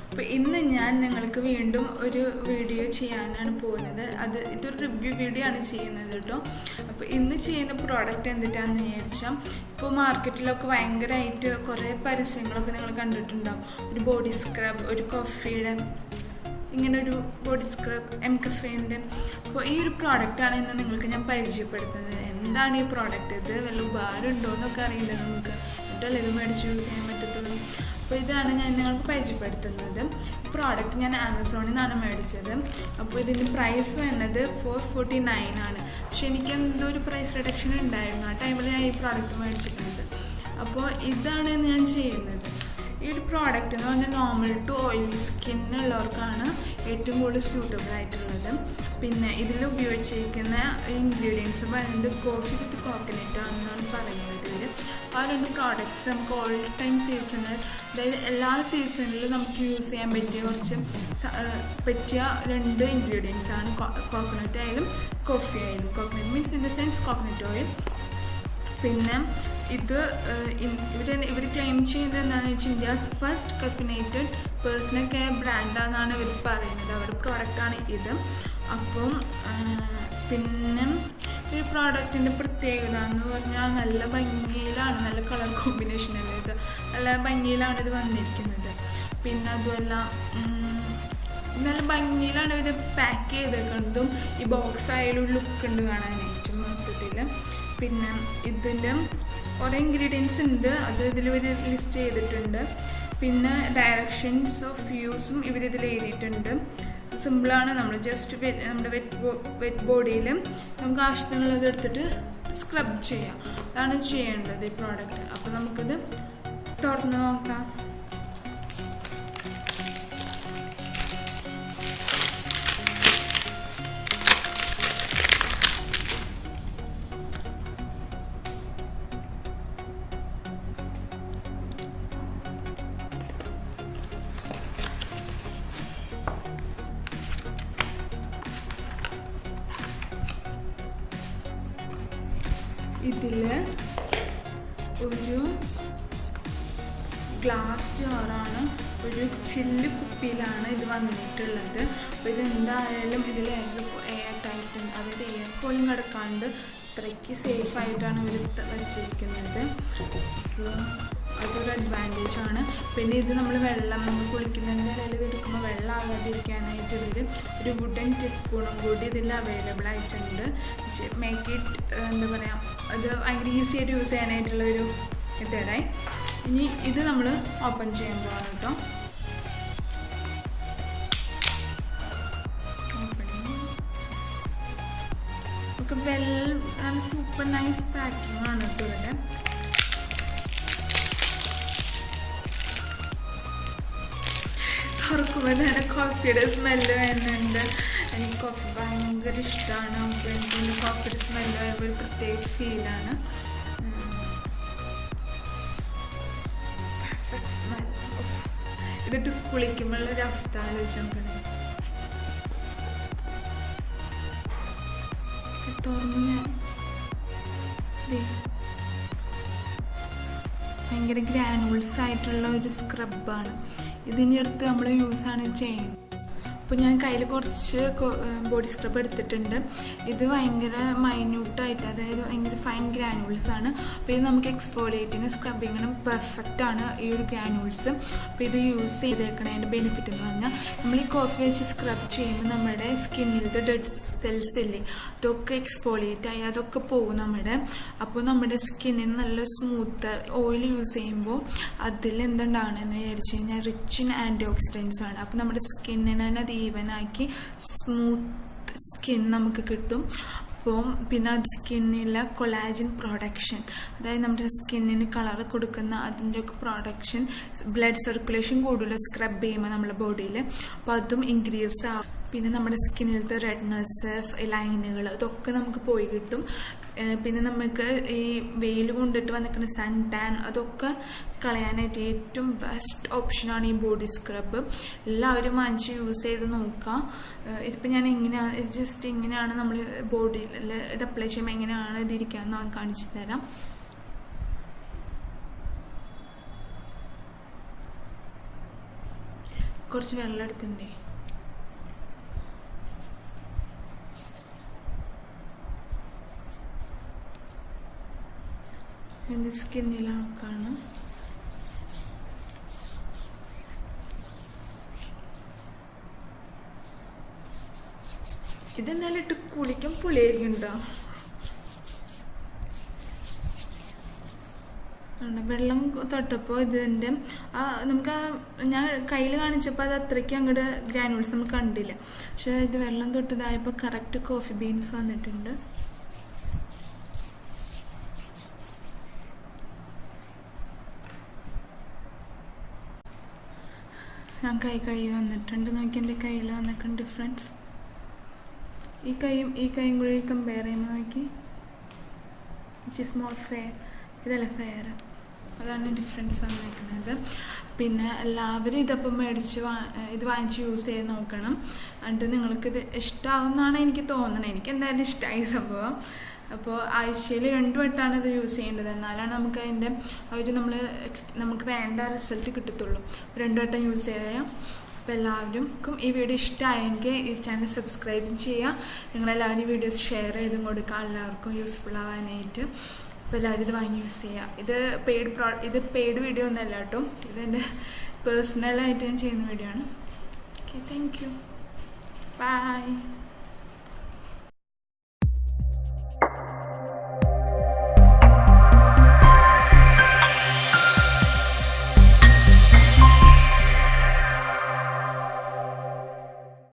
അപ്പോൾ ഇന്ന് ഞാൻ നിങ്ങൾക്ക് വീണ്ടും ഒരു വീഡിയോ ചെയ്യാനാണ് പോകുന്നത്. ഇതൊരു റിവ്യൂ വീഡിയോ ആണ് ചെയ്യുന്നത് കേട്ടോ. അപ്പോൾ ഇന്ന് ചെയ്യുന്ന പ്രോഡക്റ്റ് എന്തിട്ടാണെന്ന് വിചാരിച്ചാൽ, ഇപ്പോൾ മാർക്കറ്റിലൊക്കെ ഭയങ്കരമായിട്ട് കുറേ പരസ്യങ്ങളൊക്കെ നിങ്ങൾ കണ്ടിട്ടുണ്ടാവും. ഒരു ബോഡി സ്ക്രബ്, ഒരു കോഫിയുടെ, ഇങ്ങനെ ഒരു ബോഡി സ്ക്രബ് mCaffeineൻ്റെ. അപ്പോൾ ഈ ഒരു പ്രോഡക്റ്റാണ് ഇന്ന് നിങ്ങൾക്ക് ഞാൻ പരിചയപ്പെടുത്തുന്നത്. എന്താണ് ഈ പ്രോഡക്റ്റ്, ഇത് വല്ല ഉപകാരം ഉണ്ടോ എന്നൊക്കെ അറിയില്ല നമുക്ക്, എന്നിട്ടല്ലേ ഇത് മേടിച്ച് യൂസ് ചെയ്യാൻ പറ്റത്തുള്ളൂ. അപ്പോൾ ഇതാണ് ഞാൻ നിങ്ങൾക്ക് പരിചയപ്പെടുത്തുന്നത്. പ്രോഡക്റ്റ് ഞാൻ ആമസോണിൽ നിന്നാണ് മേടിച്ചത്. അപ്പോൾ ഇതിൻ്റെ പ്രൈസ് വരുന്നത് 449 ആണ്. പക്ഷെ എനിക്ക് എന്തോ ഒരു പ്രൈസ് റിഡക്ഷൻ ഉണ്ടായിരുന്നു. ആ ടൈമിൽ ഞാൻ ഈ പ്രോഡക്റ്റ് മേടിച്ചിട്ടുണ്ട്. അപ്പോൾ ഇതാണ് ഞാൻ ചെയ്യുന്നത്. ഈ ഒരു പ്രോഡക്റ്റ് എന്ന് പറഞ്ഞാൽ നോർമൽ ടു ഓയിലി സ്കിന്നുള്ളവർക്കാണ് ഏറ്റവും കൂടുതൽ സ്യൂട്ടബിൾ ആയിട്ടുള്ളത്. പിന്നെ ഇതിൽ ഉപയോഗിച്ചിരിക്കുന്ന ഇൻഗ്രീഡിയൻസ് പറയുന്നത് കോഫി വിത്ത് കോക്കനട്ട് ആണെന്നാണ് പറയുന്നത്. ഇതിൽ ആ രണ്ട് പ്രോഡക്റ്റ്സ് നമുക്ക് ഓൾ ടൈം സീസണിൽ, അതായത് എല്ലാ സീസണിലും നമുക്ക് യൂസ് ചെയ്യാൻ പറ്റിയ രണ്ട് ഇൻഗ്രീഡിയൻസ് ആണ്. കോക്കനട്ട് ആയാലും കോഫി ആയാലും. Coconut means in the sense coconut oil. പിന്നെ ഇത് ഇവർ ക്ലെയിം ചെയ്യുന്നത് എന്താണെന്ന് വെച്ചാൽ India's first caffeinated personal care ബ്രാൻഡാണെന്നാണ് ഇവർ പറയുന്നത്. അവരുടെ പ്രോഡക്റ്റാണ് ഇത്. അപ്പം പിന്നെ ഈ പ്രോഡക്റ്റിൻ്റെ പ്രത്യേകത എന്ന് പറഞ്ഞാൽ നല്ല ഭംഗിയിലാണ്, നല്ല കളർ കോമ്പിനേഷനല്ലേ ഇത്, നല്ല ഭംഗിയിലാണ് ഇത് വന്നിരിക്കുന്നത്. പിന്നെ അതുമല്ല നല്ല ഭംഗിയിലാണ് ഇത് പാക്ക് ചെയ്തേക്കുന്നതും. ഈ ബോക്സ് ആയാലും ലുക്ക് ഉണ്ട് കാണാനായിട്ട് മൊത്തത്തിൽ. പിന്നെ ഇതിൽ കുറേ ഇൻഗ്രീഡിയൻസ് ഉണ്ട്, അത് ഇതിൽ ഇവർ ലിസ്റ്റ് ചെയ്തിട്ടുണ്ട്. പിന്നെ ഡയറക്ഷൻസ് ഓഫ് യൂസും ഇവരിതിൽ എഴുതിയിട്ടുണ്ട്. സിമ്പിളാണ്. നമ്മൾ ജസ്റ്റ് നമ്മുടെ വെറ്റ് ബോഡിയിൽ നമുക്ക് ആവശ്യത്തിനുള്ളത് എടുത്തിട്ട് സ്ക്രബ് ചെയ്യാം. അതാണ് ചെയ്യേണ്ടത് ഈ പ്രോഡക്റ്റ്. അപ്പോൾ നമുക്കിത് തുറന്ന് നോക്കാം. ഇതിൽ ഒരു ഗ്ലാസ് ജാറാണ്, ഒരു ചില്ല് കുപ്പിയിലാണ് ഇത് വന്നിട്ടുള്ളത്. അപ്പോൾ ഇതെന്തായാലും ഇതിൽ എയർ ടൈറ്റ്, അതായത് എയർ പോലും കിടക്കാണ്ട് അത്രയ്ക്ക് സേഫായിട്ടാണ് ഇവർ വച്ചിരിക്കുന്നത്. അപ്പോൾ അതൊരു അഡ്വാൻറ്റേജ് ആണ്. പിന്നെ ഇത് നമ്മൾ കുളിക്കുന്നതിൻ്റെ ഇടയിൽ എടുക്കുമ്പോൾ വെള്ളം ആകാതിരിക്കാനായിട്ട് ഇവർ ഒരു വുഡൻ ടീസ്പൂണും കൂടി ഇതിൽ അവൈലബിൾ ആയിട്ടുണ്ട്. മേക്ക് ഇറ്റ് എന്താ പറയുക, അത് ഭയങ്കര ഈസി ആയിട്ട് യൂസ് ചെയ്യാനായിട്ടുള്ളൊരു മെത്തേഡായി. ഇനി ഇത് നമ്മൾ ഓപ്പൺ ചെയ്യാൻ പോകാം കേട്ടോ. ഒക്കെ നല്ല സൂപ്പർ നൈസ് പാക്കിംഗ് ആണ് കേട്ടോ ഇവിടെ. തുറക്കുമ്പോൾ തന്നെ കോഫിയുടെ സ്മെല്ല് വരുന്നുണ്ട്. എനിക്ക് കോഫി ഭയങ്കര ഇഷ്ടമാണ്. അപ്പോൾ എനിക്ക് കോഫിയുടെ സ്മെല്ല് വരുമ്പോൾ ഒരു പ്രത്യേക ഫീലാണ്. Perfect smell. ഇതിട്ട് കുളിക്കുമ്പോഴുള്ളൊരു അവസ്ഥ ആലോചിച്ച് നോക്കണേ. തുറന്ന് ഭയങ്കര ഗ്രാനുൾസ് ആയിട്ടുള്ള ഒരു സ്ക്രബാണ്. ഇതിൻ്റെ അടുത്ത് നമ്മൾ യൂസാണ് ചെയ്യുന്നത്. അപ്പോൾ ഞാൻ കയ്യിൽ കുറച്ച് ബോഡി സ്ക്രബ് എടുത്തിട്ടുണ്ട്. ഇത് ഭയങ്കര മൈന്യൂട്ടായിട്ട്, അതായത് ഭയങ്കര ഫൈൻ ഗ്രാനുൾസ് ആണ്. അപ്പോൾ ഇത് നമുക്ക് എക്സ്ഫോളിയേറ്റിങ് സ്ക്രബിങ്ങിനും പെർഫെക്റ്റ് ആണ് ഈ ഒരു ഗ്രാനുൾസ്. അപ്പോൾ ഇത് യൂസ് ചെയ്തേക്കണതിൻ്റെ ബെനിഫിറ്റ് എന്ന് പറഞ്ഞാൽ, നമ്മൾ ഈ കോഫി വെച്ച് സ്ക്രബ് ചെയ്യുമ്പോൾ നമ്മുടെ സ്കിന്നിലത്തെ ഡെഡ് സെൽസ് ഇല്ലേ, അതൊക്കെ എക്സ്ഫോളിയേറ്റ് ആയി അതൊക്കെ പോകും നമ്മുടെ. അപ്പോൾ നമ്മുടെ സ്കിന്നിന് നല്ല സ്മൂത്ത്. ഓയിൽ യൂസ് ചെയ്യുമ്പോൾ അതിൽ എന്തുണ്ടാകണമെന്ന് വിചാരിച്ചു കഴിഞ്ഞാൽ റിച്ച് ഇൻ ആൻറ്റി ഓക്സിഡൻസ് ആണ്. അപ്പോൾ നമ്മുടെ സ്കിന്നിനെ തന്നെ ഈവനാക്കി സ്മൂത്ത് സ്കിൻ നമുക്ക് കിട്ടും. അപ്പോൾ പിന്നെ അത് സ്കിന്നിലെ കൊളാജൻ പ്രൊഡക്ഷൻ, അതായത് നമ്മുടെ സ്കിന്നിന് കളർ കൊടുക്കുന്ന അതിൻ്റെയൊക്കെ പ്രൊഡക്ഷൻ, ബ്ലഡ് സർക്കുലേഷൻ കൂടുതൽ സ്ക്രബ് ചെയ്യുമ്പോൾ നമ്മുടെ ബോഡിയിൽ, അപ്പോൾ അതും ഇൻക്രീസ് ആവും. പിന്നെ നമ്മുടെ സ്കിന്നിലത്തെ റെഡ്നെസ്, ലൈനുകൾ, ഇതൊക്കെ നമുക്ക് പോയി കിട്ടും. പിന്നെ നമുക്ക് ഈ വെയിൽ കൊണ്ടിട്ട് വന്നിരിക്കുന്ന സൺ ടാൻ അതൊക്കെ കളയാനായിട്ട് ഏറ്റവും ബെസ്റ്റ് ഓപ്ഷനാണ് ഈ ബോഡി സ്ക്രബ്. എല്ലാവരും വാങ്ങിച്ച് യൂസ് ചെയ്ത് നോക്കാം. ഇതിപ്പോൾ ഞാൻ എങ്ങനെയാണ് ജസ്റ്റ് ഇങ്ങനെയാണ് നമ്മൾ ബോഡിയിൽ ഇത് അപ്ലൈ ചെയ്യുമ്പോൾ എങ്ങനെയാണ് ഇതിരിക്കാമെന്ന് ഞാൻ കാണിച്ചു തരാം. കുറച്ച് വെള്ളം എടുത്തിട്ടുണ്ടേ. ഇത് സ്കിന്നിലാക്കാണ്. ഇതെന്നാലും ഇട്ട് കുളിക്കും പുളിയായിരിക്കുണ്ടോ. വെള്ളം തൊട്ടപ്പോൾ ഇതിൻ്റെ നമുക്ക് ഞാൻ കയ്യിൽ കാണിച്ചപ്പോൾ അത് അത്രയ്ക്ക് അങ്ങോട്ട് ഗ്രാനുൾസ് നമുക്ക് കണ്ടില്ല. പക്ഷെ ഇത് വെള്ളം തൊട്ടതായപ്പോൾ കറക്റ്റ് കോഫി ബീൻസ് വന്നിട്ടുണ്ട്. ഞാൻ കൈ കഴുകി വന്നിട്ടുണ്ട്. നോക്കി എൻ്റെ കയ്യിൽ വന്നിട്ടുണ്ട് ഡിഫറൻസ്. ഈ കൈയും കൂടി കമ്പയർ ചെയ്യുമ്പോൾ നോക്കി, ഇറ്റ് ഈസ് മോർ ഫെയർ, ഇതല്ല ഫെയർ. അതാണ് ഡിഫറൻസ് വന്നിരിക്കുന്നത്. പിന്നെ എല്ലാവരും ഇതപ്പം ഇത് വാങ്ങിച്ച് യൂസ് ചെയ്ത് നോക്കണം. എന്നിട്ട് നിങ്ങൾക്കിത് ഇഷ്ടമാകുമെന്നാണ് എനിക്ക് തോന്നുന്നത്. എനിക്ക് എന്തായാലും ഇഷ്ടമായി സംഭവം. അപ്പോൾ ആഴ്ചയിൽ 2 വട്ടമാണ് ഇത് യൂസ് ചെയ്യേണ്ടത്. എന്നാലാണ് നമുക്ക് അതിൻ്റെ നമുക്ക് വേണ്ട റിസൾട്ട് കിട്ടത്തുള്ളൂ. 2 വട്ടം യൂസ് ചെയ്യാം. അപ്പോൾ എല്ലാവർക്കും ഈ വീഡിയോ ഇഷ്ടമായെങ്കിൽ ഈ ചാനൽ സബ്സ്ക്രൈബും ചെയ്യുക. നിങ്ങളെല്ലാവരും വീഡിയോസ് ഷെയർ ചെയ്തും കൊടുക്കുക എല്ലാവർക്കും യൂസ്ഫുൾ ആവാനായിട്ട്. അപ്പോൾ എല്ലാവരും ഇത് വാങ്ങി യൂസ് ചെയ്യുക. ഇത് പെയ്ഡ് വീഡിയോ ഒന്നുമല്ല കേട്ടോ. ഇതെൻ്റെ പേഴ്സണലായിട്ട് ഞാൻ ചെയ്യുന്ന വീഡിയോ ആണ്. Okay, thank you, by.